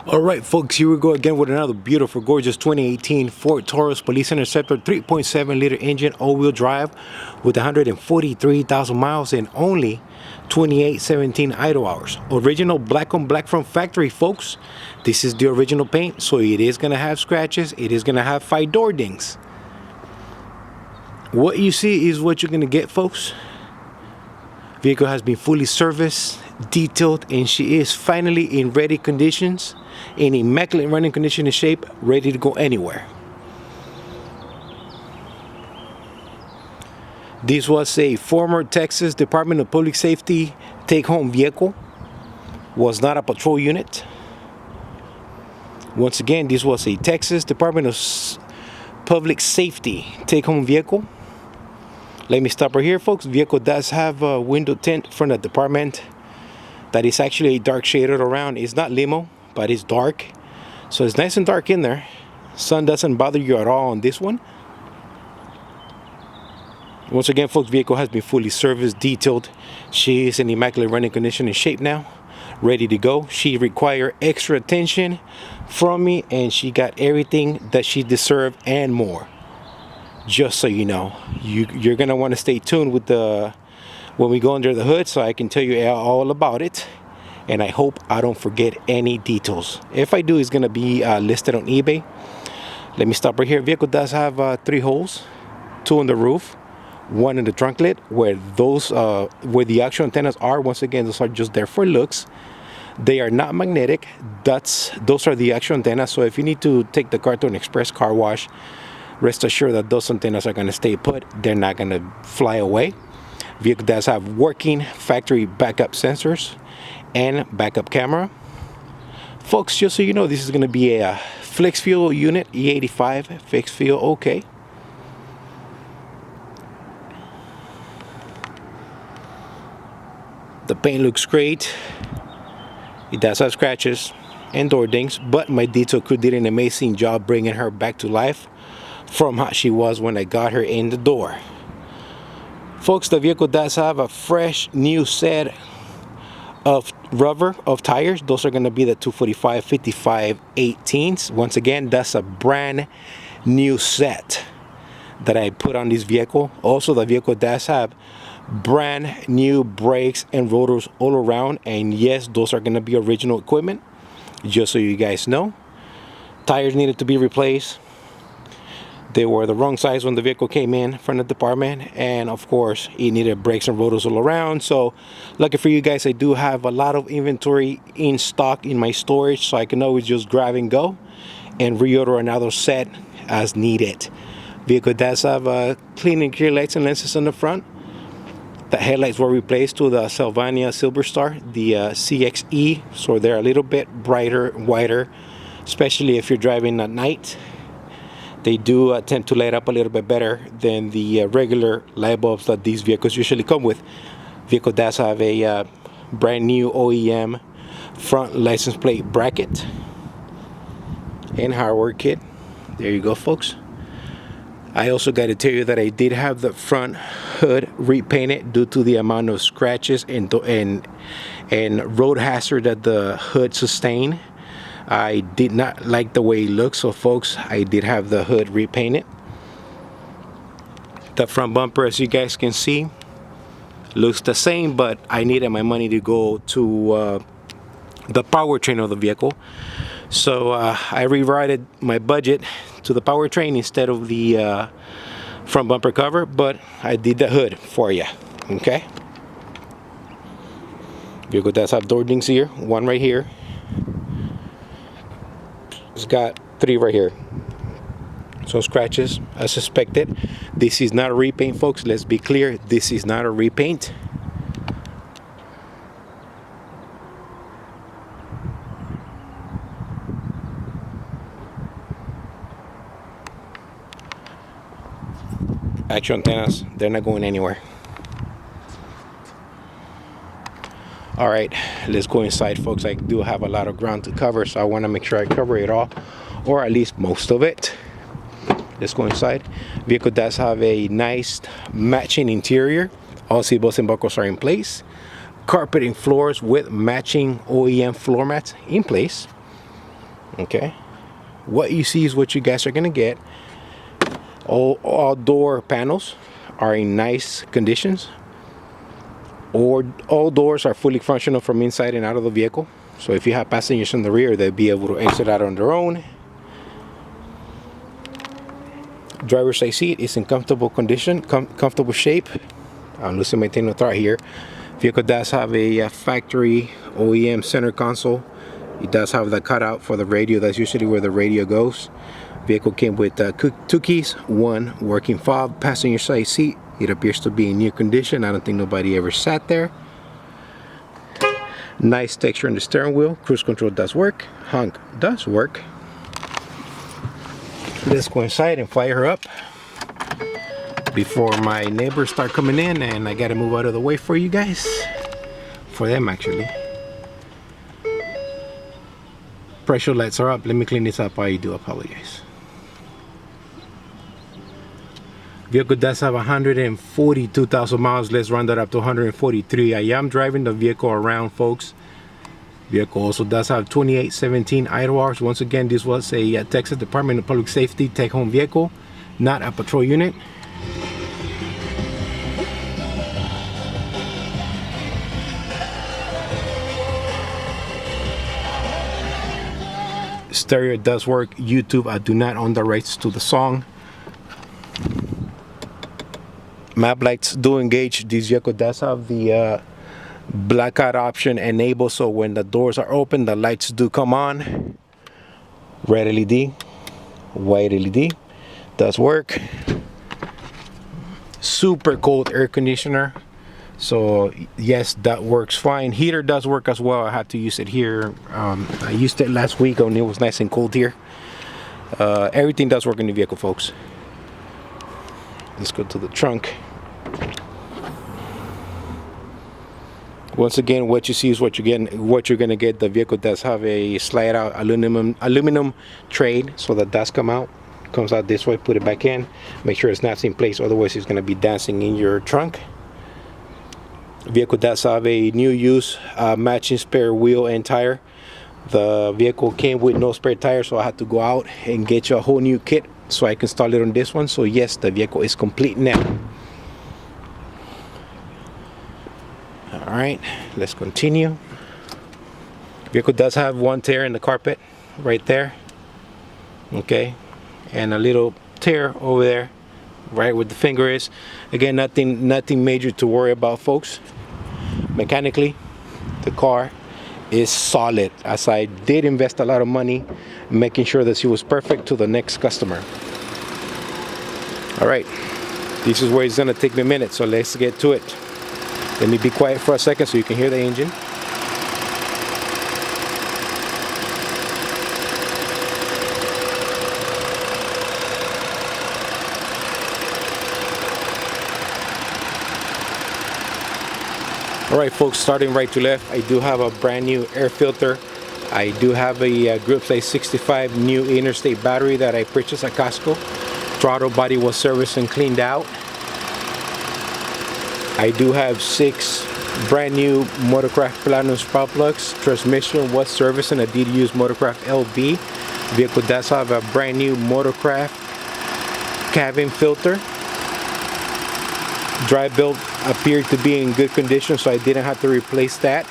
All right, folks, here we go again with another beautiful, gorgeous 2018 Ford Taurus Police Interceptor 3.7-liter engine, all-wheel drive with 143,000 miles and only 2817 idle hours. Original black on black from factory, folks. This is the original paint, so it is going to have scratches. It is going to have 5 door dings. What you see is what you're going to get, folks. Vehicle has been fully serviced, detailed, and she is finally in ready conditions, in immaculate running condition and shape, ready to go anywhere. This was a former Texas Department of Public Safety take-home vehicle. Was not a patrol unit. Once again, this was a Texas Department of Public Safety take-home vehicle. Let me stop right here, folks. Vehicle does have a window tint from the department that is actually a dark shaded around. It's not limo, but it's dark, so it's nice and dark in there. Sun doesn't bother you at all on this one. Once again, folks, vehicle has been fully serviced, detailed. She is in immaculate running condition and shape now, ready to go. She required extra attention from me, and she got everything that she deserved and more. Just so you know, you're gonna want to stay tuned with when we go under the hood, so I can tell you all about it. And I hope I don't forget any details. If I do, it's gonna be listed on eBay. Let me stop right here. Vehicle does have 3 holes, 2 on the roof, 1 in the trunk lid, where where the actual antennas are. Once again, those are just there for looks. They are not magnetic. Those are the actual antennas. So if you need to take the car to an express car wash, rest assured that those antennas are going to stay put. They're not going to fly away. Vehicle does have working factory backup sensors and backup camera. Folks, just so you know, this is going to be a flex fuel unit, E85 fixed fuel, okay. The paint looks great. It does have scratches and door dings, but my detail crew did an amazing job bringing her back to life from how she was when I got her in the door. Folks, the vehicle does have a fresh new set of rubber of tires. Those are going to be the 245 55 18s. Once again, that's a brand new set that I put on this vehicle. Also, the vehicle does have brand new brakes and rotors all around, and yes, those are going to be original equipment, just so you guys know. Tires needed to be replaced. They were the wrong size when the vehicle came in from the department, and of course it needed brakes and rotors all around. So lucky for you guys, I do have a lot of inventory in stock in my storage, so I can always just grab and go and reorder another set as needed. Vehicle does have clean and clear lights and lenses on the front. The headlights were replaced to the Sylvania Silver Star, the CXE, so they're a little bit brighter, wider, especially if you're driving at night. They do tend to light up a little bit better than the regular light bulbs that these vehicles usually come with. Vehicle does have a brand new OEM front license plate bracket and hardware kit. There you go, folks. I also got to tell you that I did have the front hood repainted due to the amount of scratches and road hazard that the hood sustained. I did not like the way it looks, so folks, I did have the hood repainted. The front bumper, as you guys can see, looks the same, but I needed my money to go to the powertrain of the vehicle. So I rerouted my budget to the powertrain instead of the front bumper cover, but I did the hood for you, okay? Vehicle does have door dings here, 1 right here. It's got 3 right here. So scratches as suspected. This is not a repaint, folks. Let's be clear. This is not a repaint. Actual antennas, they're not going anywhere. All right, let's go inside, folks. I do have a lot of ground to cover, so I want to make sure I cover it all, or at least most of it. Let's go inside. Vehicle does have a nice matching interior. All seat belts and buckles are in place. Carpeting floors with matching OEM floor mats in place. Okay, what you see is what you guys are gonna get. All door panels are in nice conditions, or all doors are fully functional from inside and out of the vehicle. So if you have passengers in the rear, they'll be able to exit out on their own. Driver's side seat is in comfortable condition, comfortable shape. I'm losing my train of thought here. Vehicle does have a factory OEM center console. It does have the cutout for the radio. That's usually where the radio goes. Vehicle came with 2 keys, 1 working fob. Passenger side seat, it appears to be in new condition. I don't think nobody ever sat there. Nice texture on the steering wheel. Cruise control does work. Honk does work. Let's go inside and fire her up before my neighbors start coming in, and I gotta move out of the way for you guys. For them, actually. Pressure lights are up. Let me clean this up. I do apologize. Vehicle does have 142,000 miles. Let's round that up to 143. I am driving the vehicle around, folks. Vehicle also does have 2817 idle hours. Once again, this was a Texas Department of Public Safety take-home vehicle, not a patrol unit. Stereo does work. YouTube, I do not own the rights to the song. Map lights do engage. This vehicle does have the blackout option enabled, so when the doors are open, the lights do come on. Red LED, white LED does work. Super cold air conditioner, so yes, that works fine. Heater does work as well. I had to use it here. I used it last week when it was nice and cold here. Everything does work in the vehicle, folks. Let's go to the trunk. Once again, what you see is what you're getting. What you're gonna get. The vehicle does have a slide out aluminum tray, so the dust comes out this way. Put it back in. Make sure it's not in place, otherwise it's gonna be dancing in your trunk. Vehicle does have a new use matching spare wheel and tire. The vehicle came with no spare tire, so I had to go out and get you a whole new kit so I can install it on this one. So yes, the vehicle is complete now. All right, let's continue. Vehicle does have 1 tear in the carpet right there. Okay, and a little tear over there, right where the finger is. Again, nothing major to worry about, folks. Mechanically, the car is solid, as I did invest a lot of money making sure that she was perfect to the next customer. All right, this is where it's gonna take me a minute, so let's get to it. Let me be quiet for a second so you can hear the engine. All right, folks, starting right to left, I do have a brand new air filter. I do have a Group Size 65 new interstate battery that I purchased at Costco. Throttle body was serviced and cleaned out. I do have 6 brand new Motorcraft Platinum spark plugs. Transmission was serviced and I did use Motorcraft LB. Vehicle does have a brand new Motorcraft cabin filter. Dry belt appeared to be in good condition, so I didn't have to replace that.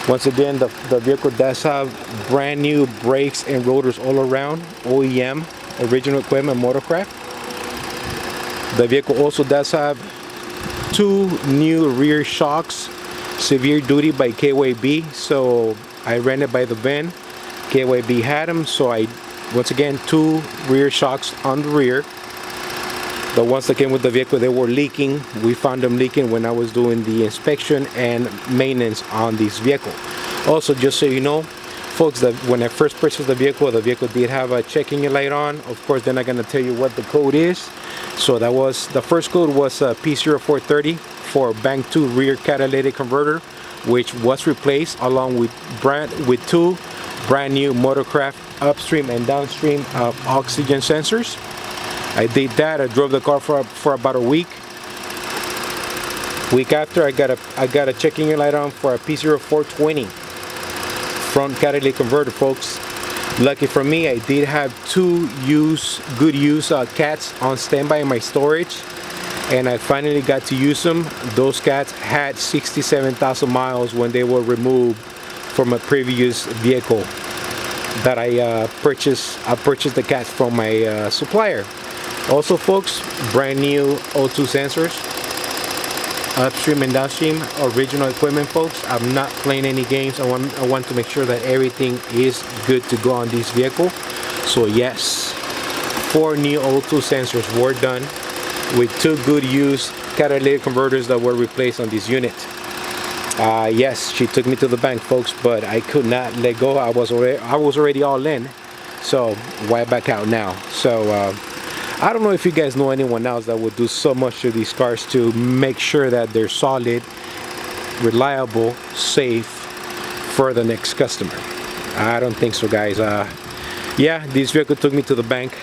Once again, the vehicle does have brand new brakes and rotors all around. OEM, original equipment, Motorcraft. The vehicle also does have 2 new rear shocks, severe duty by KYB. So I ran it by the VIN. KYB had them, so once again, 2 rear shocks on the rear. The ones that came with the vehicle, they were leaking. We found them leaking when I was doing the inspection and maintenance on this vehicle. Also, just so you know, folks, that when I first purchased the vehicle did have a check engine light on. Of course, they're not going to tell you what the code is. So that was, the first code was P0430 for Bank 2 rear catalytic converter, which was replaced along with 2 brand new Motorcraft upstream and downstream oxygen sensors. I did that. I drove the car for about a week. Week after, I got a check engine light on for a P0420 front catalytic converter, folks. Lucky for me, I did have two good use cats on standby in my storage, and I finally got to use them. Those cats had 67,000 miles when they were removed from a previous vehicle that I purchased. I purchased the cats from my supplier. Also, folks, brand new O2 sensors, upstream and downstream, original equipment, folks. I'm not playing any games. I want to make sure that everything is good to go on this vehicle. So yes, 4 new O2 sensors were done with 2 good used catalytic converters that were replaced on this unit. Yes, she took me to the bank, folks, but I could not let go. I was already all in, so why back out now? So I don't know if you guys know anyone else that would do so much to these cars to make sure that they're solid, reliable, safe for the next customer. I don't think so, guys. Yeah, this vehicle took me to the bank.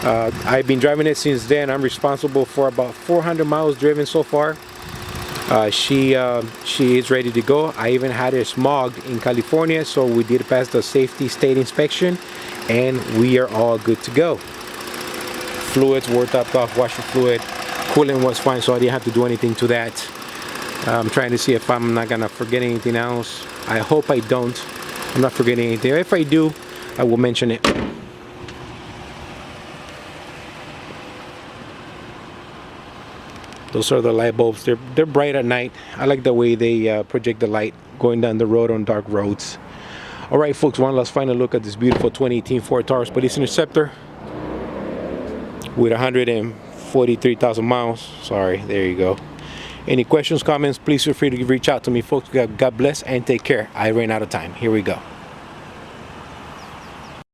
I've been driving it since then. I'm responsible for about 400 miles driven so far. She is ready to go. I even had it smogged in California, so we did pass the safety state inspection, and we are all good to go. Fluids were topped off, washer fluid, coolant was fine, so I didn't have to do anything to that. I'm trying to see if I'm not gonna forget anything else. I hope I don't. I'm not forgetting anything. If I do, I will mention it. Those are the light bulbs. They're bright at night. I like the way they project the light going down the road on dark roads. All right, folks, one last final look at this beautiful 2018 Ford Taurus Police Interceptor with 143,000 miles. Sorry, there you go. Any questions, comments, please feel free to reach out to me, folks. God bless and take care. I ran out of time. Here we go.